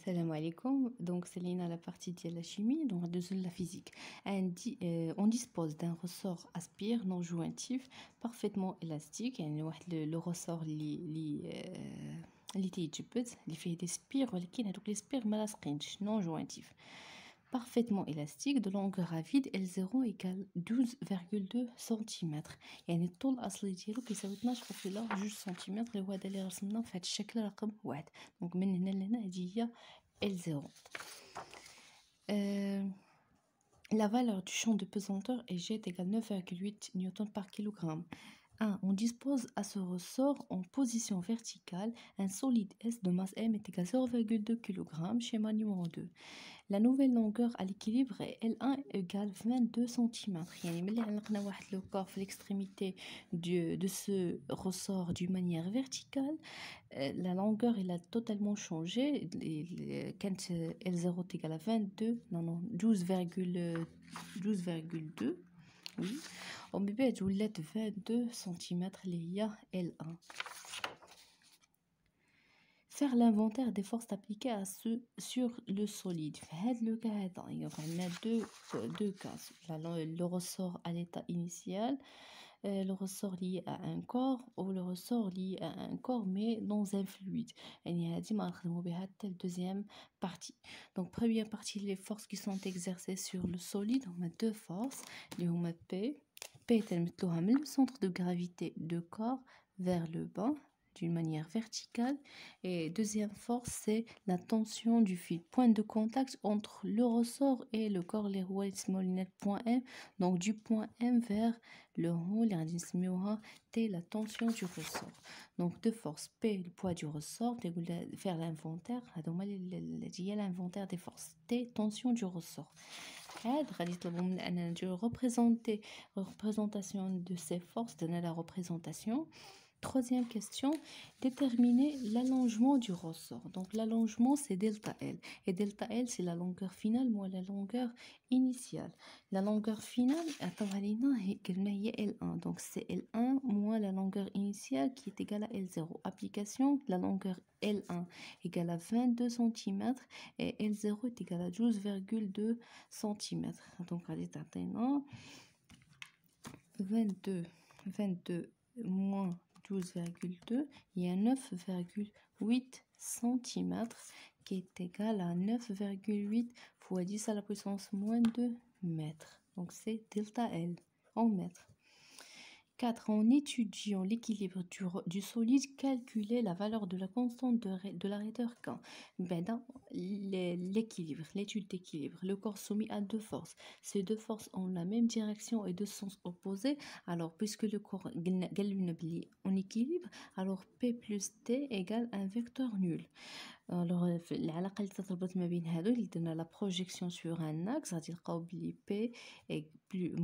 Salam alaikum. Donc, c'est la partie de la chimie, donc de la physique. On dispose d'un ressort aspire non jointif parfaitement élastique. يعني واحد le ressort اللي تيجبد اللي فيه des spires ولكن هذوك les spires ما لاصقينش non jointif. Parfaitement élastique de longueur à vide L0 égale 12,2 cm. يعني الطول الأصلي ديالو كيساوي 12,2 سم اللي هو هذا اللي رسمناه في هذا الشكل رقم 1. دونك من هنا لهنا هذه هي L0. La valeur du champ de pesanteur est G est égal 9,8 N par kg. 1. On dispose à ce ressort en position verticale un solide S de masse M est égal 0,2 kg. Schéma numéro 2. La nouvelle longueur à l'équilibre est L1 égale 22 cm. يعني ملي علقنا واحد لو كور في l'extrémité de ce ressort d'une manière verticale, la longueur elle a totalement changé. Quand L0 est égal à 22, non, 12,2, oui. On peut mettre 22 cm اللي هي L1. Faire l'inventaire des forces appliquées sur le solide. Le cas il y a deux cas. Le ressort à l'état initial, le ressort lié à un corps ou le ressort lié à un corps mais dans un fluide. Et il y a la deuxième partie. Donc première partie, les forces qui sont exercées sur le solide, on a deux forces. P est le centre de gravité de corps vers le bas d'une manière verticale, et deuxième force c'est la tension du fil, point de contact entre le ressort et le corps, les roues point M, donc du point M vers le haut, T la tension du ressort. Donc deux forces, P le poids du ressort, faire l'inventaire, l'inventaire des forces, T tension du ressort. Représentation de ces forces, donner la représentation. Troisième question, déterminer l'allongement du ressort. Donc l'allongement c'est delta L. Et delta L c'est la longueur finale moins la longueur initiale. La longueur finale, est L1. Donc c'est L1 moins la longueur initiale qui est égale à L0. Application, la longueur L1 égale à 22 cm et L0 est égal à 12,2 cm. Donc allez, 22 moins 12,2, il y a 9,8 cm qui est égal à 9,8 fois 10 à la puissance moins 2 mètres. Donc c'est delta L en mètres. 4. En étudiant l'équilibre du solide, calculer la valeur de la constante de la raideur K. Dans l'équilibre, l'étude d'équilibre, le corps soumis à deux forces. Ces deux forces ont la même direction et deux sens opposés. Alors, puisque le corps est en équilibre, alors P plus T égale un vecteur nul. Alors, العلاقة اللي تتربط ما بين هادو اللي درنا la projection sur un axe غادي نلقاو بلي P est plus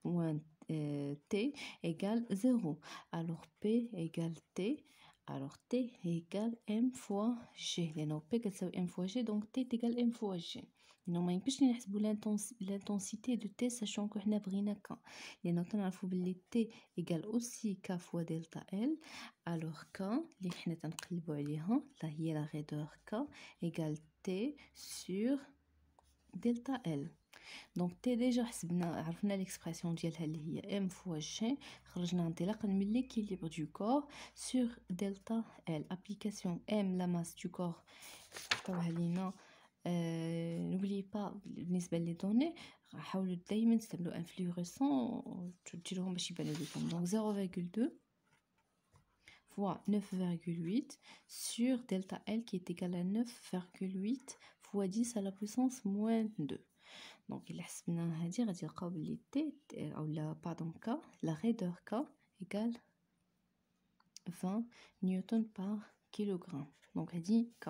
moins T égale 0. Alors P égale T. Alors T égale M fois G. لأنه P كتساوي M fois G, donc T est égal M fois G. لأنه ما يمكنش نحسبو l'intensité de T sachant que حنا بغينا K. لأنه تنعرفو بلي T égale aussi K fois delta L. Alors K اللي حنا تنقلبو عليها لا هي la raideur K égale T sur delta L. Donc T déjà حسبنا عرفنا l'expression ديالها اللي هي M fois G, خرجنا انطلاقا من l'équilibre du corps sur delta L. Application M la masse du corps عطاوها لينا. n'oubliez pas بالنسبة لي دوني حاولوا دايما تستعملوا ان فلوريسون تديروهم باش يبانوا لكم. Donc 0,2 fois 9,8 sur delta L qui est égal à 9,8 fois 10 à la puissance moins 2. Donc il حسبنا هذه غادي نلقاو بلي T ou K, la raideur K égale 20 newton par kilogramme. Donc هذه K.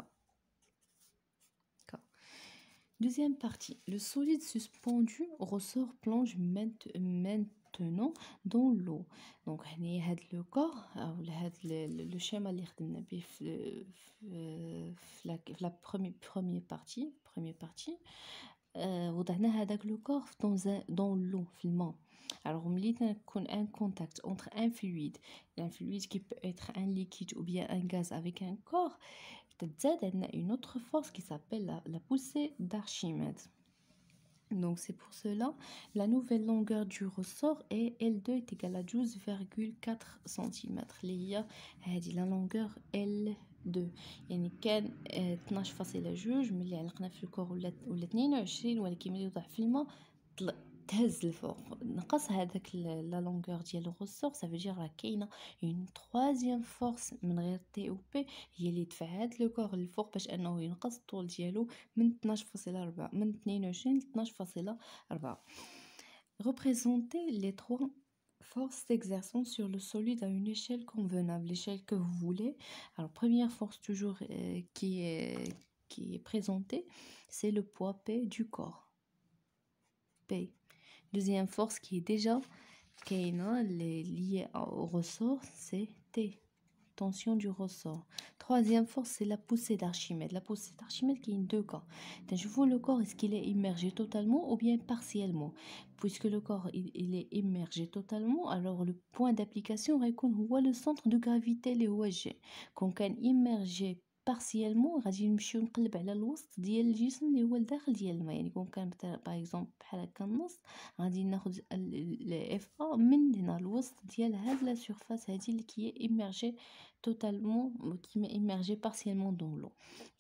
Deuxième partie, le solide suspendu ressort plonge maintenant dans l'eau. Donc هاد le corps ou le schéma اللي خدمنا به في la première partie وضعنا هذاك le corps dans l'eau في الماء. Alors ملي تكون un contact entre un fluide qui peut être un liquide ou bien un gaz avec un corps, تتزاد عندنا une autre force qui s'appelle la poussée d'Archimède. Donc c'est pour cela la nouvelle longueur du ressort est L2 est égale à 12,4 cm اللي هي هذه la longueur L2 يعني كان 12.2 ملي علقنا في الكور ولا 22 ولكن ملي وضع في الماء تهز الفوق نقص هذاك لا لونغور ديال الرسور ça veut dire راه كاينه une troisième force من غير تي او بي هي اللي دفع هذا لو كور للفوق باش انه ينقص الطول ديالو من 12.4 من 22 ل 12.4. Représentez les trois forces s'exerçant sur le solide à une échelle convenable, l'échelle que vous voulez. Alors première force toujours qui est présentée, c'est le poids P du corps. P. Deuxième force qui est déjà liée au ressort, c'est T, tension du ressort. Troisième force, c'est la poussée d'Archimède. La poussée d'Archimède qui est en deux cas. Je vois le corps, est-ce qu'il est immergé totalement ou bien partiellement? Puisque le corps il est immergé totalement, alors le point d'application est le centre de gravité اللي هو G. Quand كان immergé بارسيالمون غادي نمشيو نقلب على الوسط ديال الجسم اللي هو الداخل ديال الماء يعني كون كان باغ اكزومبل بحال هكا النص غادي ناخذ اف ا من هنا الوسط ديال هاد لا سيرفاس هادي اللي كي ايميرجي توتالمون كي ايميرجي بارسيالمون دون لو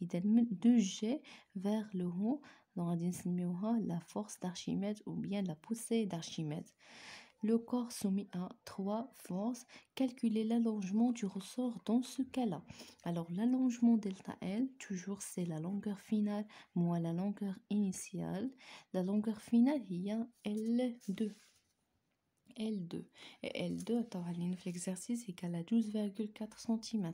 اذا من دو جي فير لو هو غادي نسميوها لا فورس d'Archimède ou bien la poussée d'Archimède. Le corps soumis à trois forces. Calculer l'allongement du ressort dans ce cas-là. Alors, l'allongement delta L, toujours, c'est la longueur finale moins la longueur initiale. La longueur finale, il y a L2. L2. Et L2, attends, l'exercice est égal à 12,4 cm.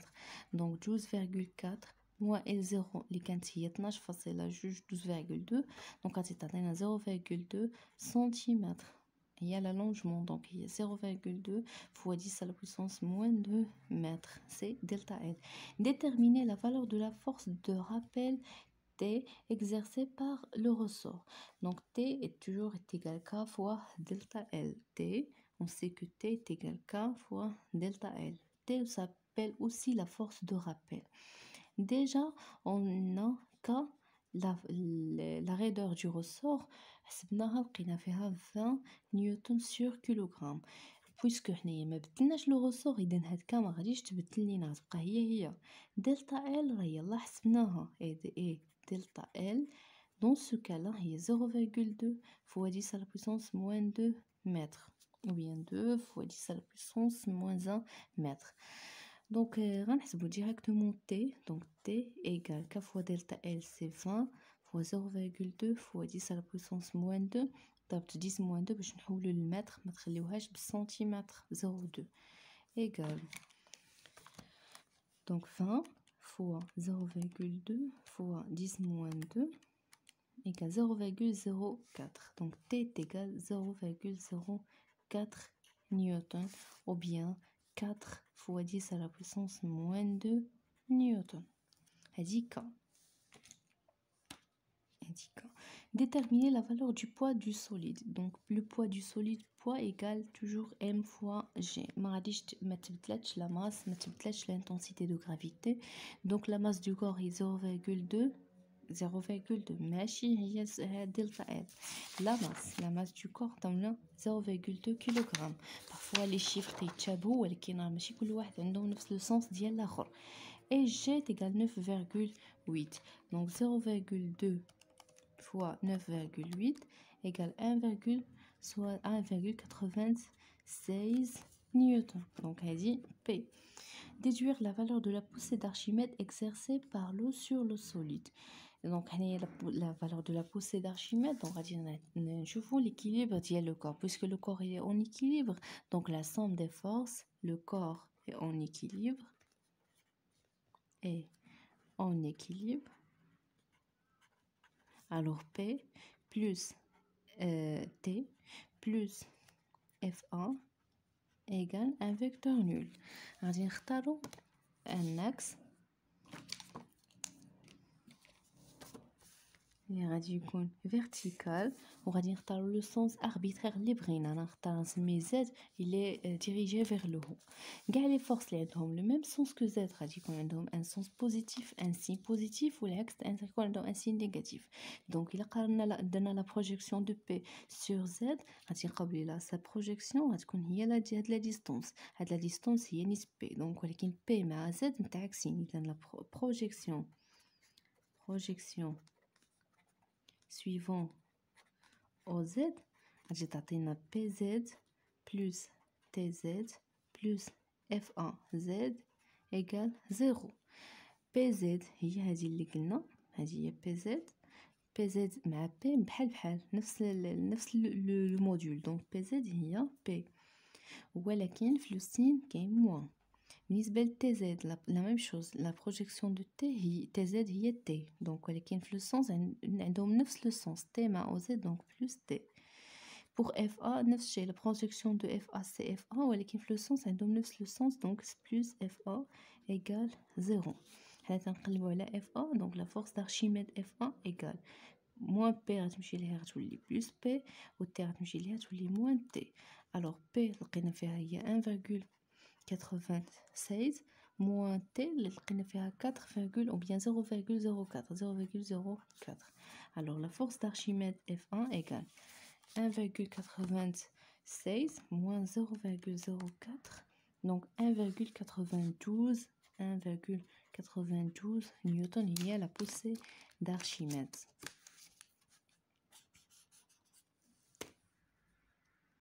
Donc, 12,4 moins L0 اللي كانت هي 12.2 donc غادي تعطينا 0,2 cm. Il y a l'allongement, donc il y a 0,2 fois 10 à la puissance moins 2 mètres. C'est delta L. Déterminer la valeur de la force de rappel T exercée par le ressort. Donc T est toujours égal à K fois delta L. T, on sait que T est égal à K fois delta L. T s'appelle aussi la force de rappel. Déjà, on a K, la raideur du ressort, حسبناها لقينا فيها 20 نيوتن سور كيلوغرام. بويسكو حنايا ما بدلناش لو رسور اذا هاد كا ما غاديش تبدل لينا تبقى هي دلتا ال راه يلاه حسبناها اي دلتا ال دون سو كالا هي 0,2 fois 10 à la puissance moins 2 mètres ou bien 2 fois 10 à la puissance moins 1 mètre. Donc غنحسبو directement T, donc T égale K fois delta L c'est 20 fois 0,2 fois 10 à la puissance moins 2 ضربت 10 moins 2 باش نحولو للمتر ما تخليوهاش بالسنتيمتر 0,2 égale donc 20 fois 0,2 fois 10 moins 2 égale 0,04 donc T est égal 0,04 newton ou bien 4 fois 10 à la puissance moins 2 newton. K. Déterminer la valeur du poids du solide. Donc le poids du solide, poids égale toujours m fois g. ما غاديش ما تبدلاتش la masse, ما تبدلاتش l'intensité de gravité. Donc la masse du corps est 0,2 ماشي هي دلتا ال. La masse du corps تمنا 0,2 كيلوغرام. Parfois les chiffres تيتشابهوا ولكن راه ماشي كل واحد عندهم نفس لو سونس ديال الاخر. Et G est égal à 9,8. Donc 0,2 fois 9,8 égale 1,96 newton. Donc elle dit P. Déduire la valeur de la poussée d'Archimède exercée par l'eau sur le solide. Donc la valeur de la poussée d'Archimède, on va dire je vois l'équilibre du corps. Puisque le corps est en équilibre, donc la somme des forces, le corps est en équilibre. Et en équilibre, alors P plus T plus F1 égale un vecteur nul. غادي نختاروا un axe اللي غادي يكون فيرتيكال وغادي نختاروا لو سونس اربيترير اللي بغينا. انا نختار نسميه زد اللي ديريجي فيغ لو هو. كاع لي فورس اللي عندهم لو ميم سونس كو زد غادي يكون عندهم ان سونس بوزيتيف ان سين بوزيتيف والعكس غادي يكون عندهم ان سين نيجاتيف. دونك الا قارنا درنا لا بروجيكسيون دو بي سور زد غادي نلقاو لا سا بروجيكسيون غتكون هي هاد لا ديستونس. هاد لا ديستونس هي نسبة بي دونك ولكن بي مع زد متعاكسين. اذا لا بروجيكسيون suivant OZ غادي تعطينا PZ plus TZ plus F1Z égale 0. PZ هي هذه اللي قلنا، هذه هي PZ مع P بحال نفس لو موديول. دونك PZ هي P ولكن في لو سين كاين موان. بالنسبه ل TZ لا ميم شوز، لا بروجيكسيون دو T هي TZ هي T دونك ولكن في لو سونس عندهم نفس لو سونس T مع OZ دونك بلس T. pour FA نفس الشيء، لا بروجيكسيون دو FA سي FA ولكن في لو سونس عندهم نفس لو سونس دونك بلس FA égale 0. حنا تنقلبوا على FA دونك لا فورس d'Archimède FA égale moins P غتمشي ليها غتولي بلس P و T غتمشي ليها تولي moins T. alors P لقينا فيها هي 1,96 moins T اللي لقينا فيها 4, ou bien 0,04. alors la force d'Archimède F1 égale 1,96 moins 0,04 donc 1,92 newton. Il y a la poussée d'Archimède.